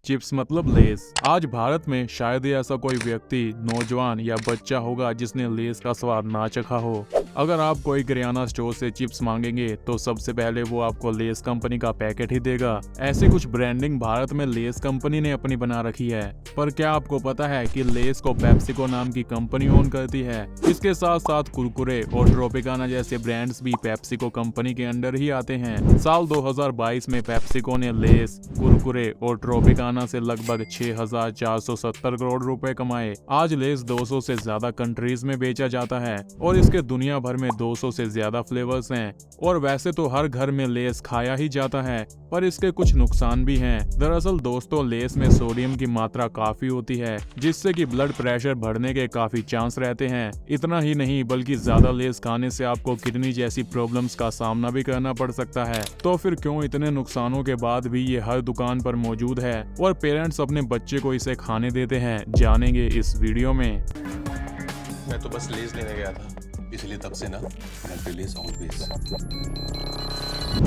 Chips मतलब less. आज भारत में शायद ही ऐसा कोई व्यक्ति, नौजवान या बच्चा होगा जिसने लेस का स्वाद ना चखा हो। अगर आप कोई किराना स्टोर से चिप्स मांगेंगे तो सबसे पहले वो आपको लेस कंपनी का पैकेट ही देगा। ऐसी कुछ ब्रांडिंग भारत में लेस कंपनी ने अपनी बना रखी है। पर क्या आपको पता है कि लेस को पेप्सिको नाम की कंपनी ओन करती है? इसके साथ साथ कुरकुरे और ट्रोपिकाना जैसे ब्रांड्स भी पेप्सिको कंपनी के अंडर ही आते हैं। साल 2022 में पेप्सिको ने लेस, कुरकुरे और ट्रोपिकाना से लगभग 6,470 करोड़ रुपए कमाए। आज लेस 200 से ज्यादा कंट्रीज में बेचा जाता है और इसके दुनिया भर में 200 से ज्यादा फ्लेवर्स हैं। और वैसे तो हर घर में लेस खाया ही जाता है, पर इसके कुछ नुकसान भी हैं। दरअसल दोस्तों, लेस में सोडियम की मात्रा काफी होती है, जिससे कि ब्लड प्रेशर बढ़ने के काफी चांस रहते हैं। इतना ही नहीं बल्कि ज्यादा लेस खाने से आपको किडनी जैसी प्रॉब्लम्स का सामना भी करना पड़ सकता है। तो फिर क्यों इतने नुकसानों के बाद भी ये हर दुकान पर मौजूद है और पेरेंट्स अपने बच्चे को इसे खाने देते हैं, जानेंगे इस वीडियो में। मैं तो बस लेज लेने गया था, इसलिए तब से ना घर पे लेस ऑलवेज।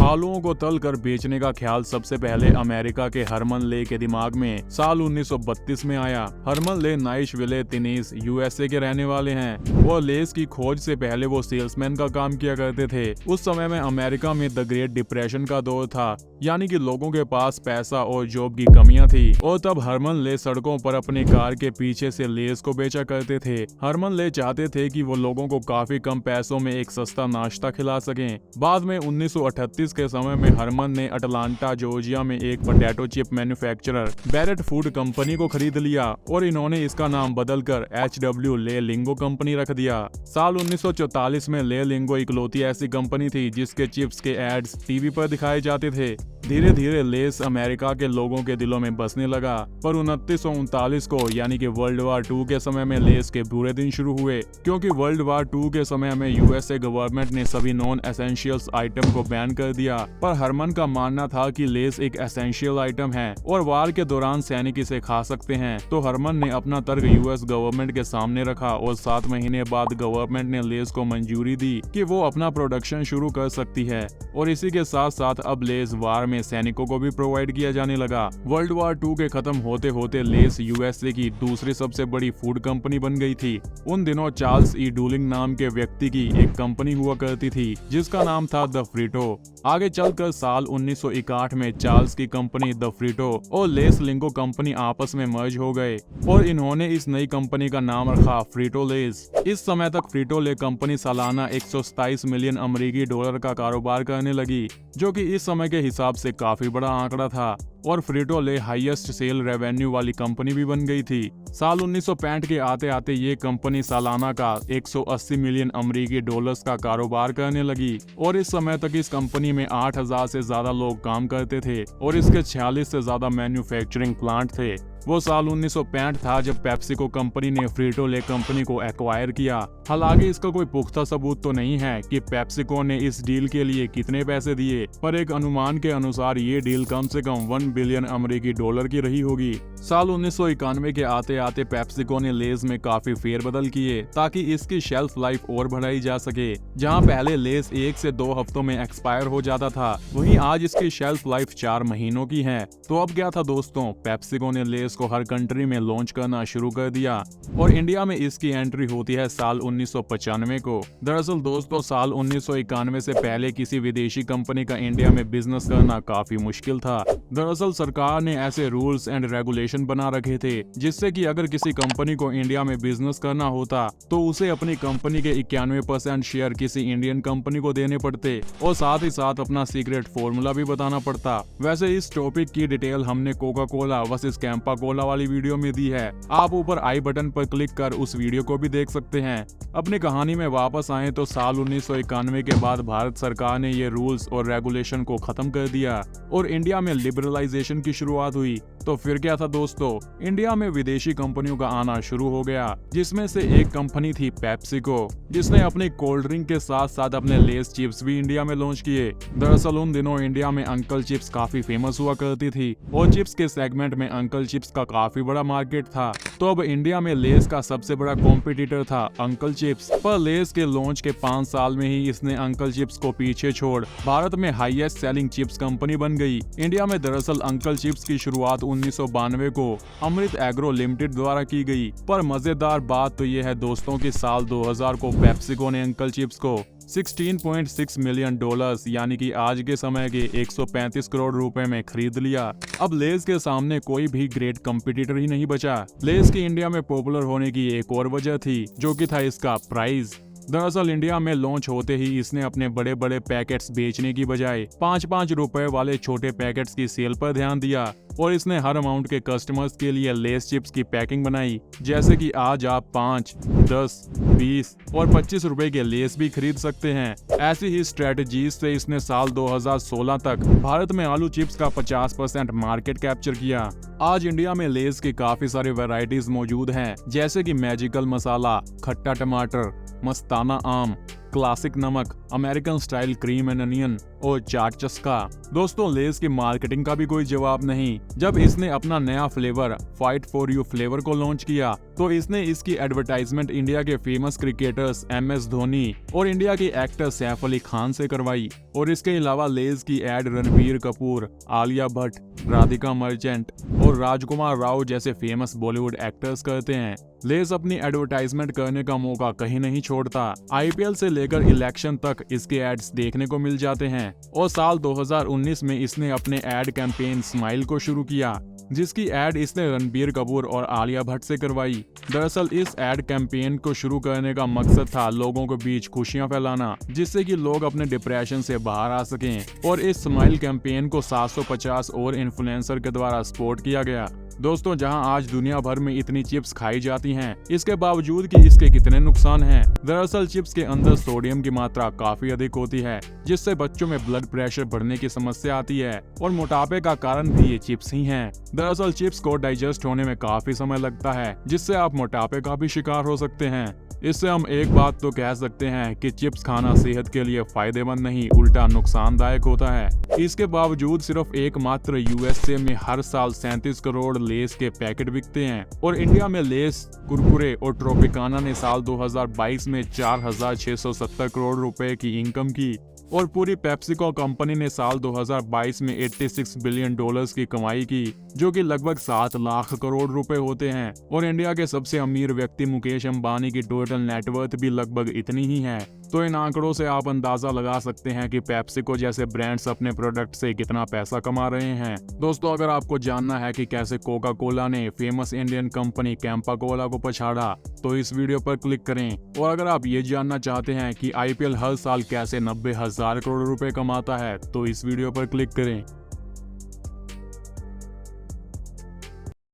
आलूओं को तल कर बेचने का ख्याल सबसे पहले अमेरिका के हरमन ले के दिमाग में साल 1932 में आया। हरमन ले नाइशविले, टेनेसी, यूएसए के रहने वाले हैं और लेस की खोज से पहले वो सेल्समैन का काम किया करते थे। उस समय में अमेरिका में द ग्रेट डिप्रेशन का दौर था, यानी कि लोगों के पास पैसा और जॉब की कमियां थी और तब हरमन ले सड़कों पर अपनी कार के पीछे से लेस को बेचा करते थे। हरमन ले चाहते थे कि वो लोगों को काफी कम पैसों में एक सस्ता नाश्ता खिला सकें। बाद में 1938 के समय में हरमन ने अटलांटा, जॉर्जिया में एक potato chip manufacturer Barrett Food Company को खरीद लिया और इन्होंने इसका नाम बदलकर HW ले लिंगो कंपनी रख दिया। साल 1944 में ले लिंगो इकलौती ऐसी कंपनी थी जिसके चिप्स के एड्स टीवी पर दिखाए जाते थे। धीरे धीरे लेस अमेरिका के लोगों के दिलों में बसने लगा, पर 2939 को यानी कि वर्ल्ड वार 2 के समय में लेस के बुरे दिन शुरू हुए, क्योंकि वर्ल्ड वार 2 के समय में यूएसए गवर्नमेंट ने सभी नॉन एसेंशियल्स आइटम को बैन कर दिया। पर हरमन का मानना था कि लेस एक एसेंशियल आइटम है और वार के दौरान सैनिक इसे खा सकते हैं। तो हरमन ने अपना तर्क यूएस गवर्नमेंट के सामने रखा और 7 महीने बाद गवर्नमेंट ने लेस को मंजूरी दी कि वो अपना प्रोडक्शन शुरू कर सकती है। और इसी के साथ साथ अब लेस वार में सैनिकों को भी प्रोवाइड किया जाने लगा। वर्ल्ड वार 2 के खत्म होते होते लेस यूएसए की दूसरी सबसे बड़ी फूड कंपनी बन गई थी। उन दिनों चार्ल्स ई डूलिंग नाम के व्यक्ति की एक कंपनी हुआ करती थी जिसका नाम था द फ्रीटो। आगे चलकर साल 1961 में चार्ल्स की कंपनी द फ्रीटो और लेस लिंगो कंपनी आपस में मर्ज हो गए और इन्होंने इस नई कंपनी का नाम रखा फ्रीटो लेस। इस समय तक फ्रीटो ले कंपनी सालाना 127 मिलियन अमेरिकी डॉलर का कारोबार करने लगी, जो कि इस समय के हिसाब से काफी बड़ा आंकड़ा था और फ्रीटो ले हाईएस्ट सेल रेवेन्यू वाली कंपनी भी बन गई थी। साल 1965 के आते आते ये कंपनी सालाना का 180 मिलियन अमेरिकी डॉलर्स का कारोबार करने लगी और इस समय तक इस कंपनी में 8,000 से ज्यादा लोग काम करते थे और इसके 46 से ज्यादा मैन्युफैक्चरिंग प्लांट थे। वो साल 1965 था जब पेप्सिको कंपनी ने फ्रीटो ले कंपनी को एक्वायर किया। हालांकि इसका कोई पुख्ता सबूत तो नहीं है कि पेप्सिको ने इस डील के लिए कितने पैसे दिए, पर एक अनुमान के अनुसार ये डील कम से कम 1 बिलियन अमेरिकी डॉलर की रही होगी। साल 1991 के आते आते पेप्सिको ने लेस में काफी फेरबदल किए ताकि इसकी शेल्फ लाइफ और बढ़ाई जा सके। जहां पहले लेस 1 से 2 हफ्तों में एक्सपायर हो जाता था, वहीं आज इसकी शेल्फ लाइफ 4 महीनों की है। तो अब क्या था दोस्तों, पेप्सिको ने लेस को हर कंट्री में लॉन्च करना शुरू कर दिया और इंडिया में इसकी एंट्री होती है साल 1995 को। दरअसल दोस्तों, साल 1991 से पहले किसी विदेशी कंपनी का इंडिया में बिजनेस करना काफी मुश्किल था। दरअसल सरकार ने ऐसे रूल्स एंड रेगुलेशन बना रखे थे जिससे कि अगर किसी कंपनी को इंडिया में बिजनेस करना होता तो उसे अपनी कंपनी के 91% शेयर किसी इंडियन कंपनी को देने पड़ते और साथ ही साथ अपना सीक्रेट फॉर्मूला भी बताना पड़ता। वैसे इस टॉपिक की डिटेल हमने Coca Cola versus Campa Cola वाली वीडियो में दी है, आप ऊपर आई बटन पर क्लिक कर उस वीडियो को भी देख सकते हैं। अपनी कहानी में वापस आए तो साल 1991 के बाद भारत सरकार ने ये रूल्स और रेगुलेशन को खत्म कर दिया और इंडिया में लिबरलाइजेशन की शुरुआत हुई। तो फिर क्या था दोस्तों इंडिया में विदेशी कंपनियों का आना शुरू हो गया, जिसमें से एक कंपनी थी पेप्सिको, जिसने अपनी कोल्ड ड्रिंक के साथ साथ अपने लेस चिप्स भी इंडिया में लॉन्च किए। दरअसल उन दिनों इंडिया में अंकल चिप्स काफी फेमस हुआ करती थी और चिप्स के सेगमेंट में अंकल चिप्स का काफी बड़ा मार्केट था। तो अब इंडिया में लेस का सबसे बड़ा कॉम्पिटिटर था अंकल चिप्स। पर लेस के लॉन्च के 5 साल में ही इसने अंकल चिप्स को पीछे छोड़ भारत में हाईएस्ट सेलिंग चिप्स कंपनी बन गई। इंडिया में दरअसल अंकल चिप्स की शुरुआत 1992 को अमृत एग्रो लिमिटेड द्वारा की गई। पर मजेदार बात तो ये है दोस्तों कि साल 2000 को पेप्सिको ने अंकल चिप्स को $16.6 मिलियन यानी कि आज के समय के 135 करोड़ रुपए में खरीद लिया। अब लेस के सामने कोई भी ग्रेट कंपटीटर ही नहीं बचा। लेस की इंडिया में पॉपुलर होने की एक और वजह थी, जो कि था इसका प्राइस। दरअसल इंडिया में लॉन्च होते ही इसने अपने बड़े बड़े पैकेट्स बेचने की बजाय 5-5 रुपए वाले छोटे पैकेट्स की सेल पर ध्यान दिया और इसने हर अमाउंट के कस्टमर्स के लिए लेस चिप्स की पैकिंग बनाई, जैसे कि आज आप 5, 10, 20 और 25 रुपए के लेस भी खरीद सकते हैं। ऐसी ही स्ट्रेटजीज से इसने साल 2016 तक भारत में आलू चिप्स का 50% मार्केट कैप्चर किया। आज इंडिया में लेस की काफी सारी वैरायटीज मौजूद हैं, जैसे कि मैजिकल मसाला, खट्टा टमाटर, मस्ताना आम, क्लासिक नमक, American style cream and onion और चाट चस्का। दोस्तों लेस की मार्केटिंग का भी कोई जवाब नहीं। जब इसने अपना नया flavour fight for you flavour को लॉन्च किया तो इसने इसकी एडवर्टाइजमेंट इंडिया के फेमस क्रिकेटर्स MS धोनी और इंडिया के एक्टर सैफ अली खान से करवाई। और इसके अलावा लेस की एड रणबीर कपूर, आलिया भट्ट, राधिका मर्चेंट और राजकुमार राव जैसे फेमस बॉलीवुड एक्टर्स करते हैं। लेस अपनी एडवर्टाइजमेंट करने का मौका कहीं नहीं छोड़ता। IPL से लेकर इलेक्शन तक इसके एड्स देखने को मिल जाते हैं। और साल 2019 में इसने अपने एड कैंपेन स्माइल को शुरू किया, जिसकी एड इसने रणबीर कपूर और आलिया भट्ट से करवाई। दरअसल इस एड कैंपेन को शुरू करने का मकसद था लोगों के बीच खुशियां फैलाना, जिससे कि लोग अपने डिप्रेशन से बाहर आ सकें। और इस स्माइल कैंपेन को 750 और इन्फ्लुएंसर के द्वारा सपोर्ट किया गया। दोस्तों जहां आज दुनिया भर में इतनी चिप्स खाई जाती हैं, इसके बावजूद कि इसके कितने नुकसान हैं। दरअसल चिप्स के अंदर सोडियम की मात्रा काफी अधिक होती है, जिससे बच्चों में ब्लड प्रेशर बढ़ने की समस्या आती है और मोटापे का कारण भी ये चिप्स ही हैं। दरअसल चिप्स को डाइजेस्ट होने में काफी समय लगता है, जिससे आप मोटापे का भी शिकार हो सकते हैं। इससे हम एक बात तो कह सकते हैं कि चिप्स खाना सेहत के लिए फायदेमंद नहीं, उल्टा नुकसानदायक होता है। इसके बावजूद सिर्फ एकमात्र USA में हर साल 37 करोड़ लेस के पैकेट बिकते हैं और इंडिया में लेस, कुरकुरे और ट्रोपिकाना ने साल 2022 में 4,670 करोड़ रुपए की इनकम की। और पूरी पेप्सिको कंपनी ने साल 2022 में $86 बिलियन की कमाई की, जो कि लगभग 7 लाख करोड़ रुपए होते हैं। और इंडिया के सबसे अमीर व्यक्ति मुकेश अंबानी की टोटल नेटवर्थ भी लगभग इतनी ही है। तो इन आंकड़ों से आप अंदाजा लगा सकते हैं कि पेप्सिको जैसे ब्रांड्स अपने प्रोडक्ट से कितना पैसा कमा रहे हैं। दोस्तों अगर आपको जानना है कि कैसे कोका कोला ने famous Indian company Campa Cola को पछाड़ा, तो इस वीडियो पर क्लिक करें। और अगर आप ये जानना चाहते हैं कि IPL हर साल कैसे 90,000 करोड़ रुपए कमाता है, तो इस वीडियो पर क्लिक करें।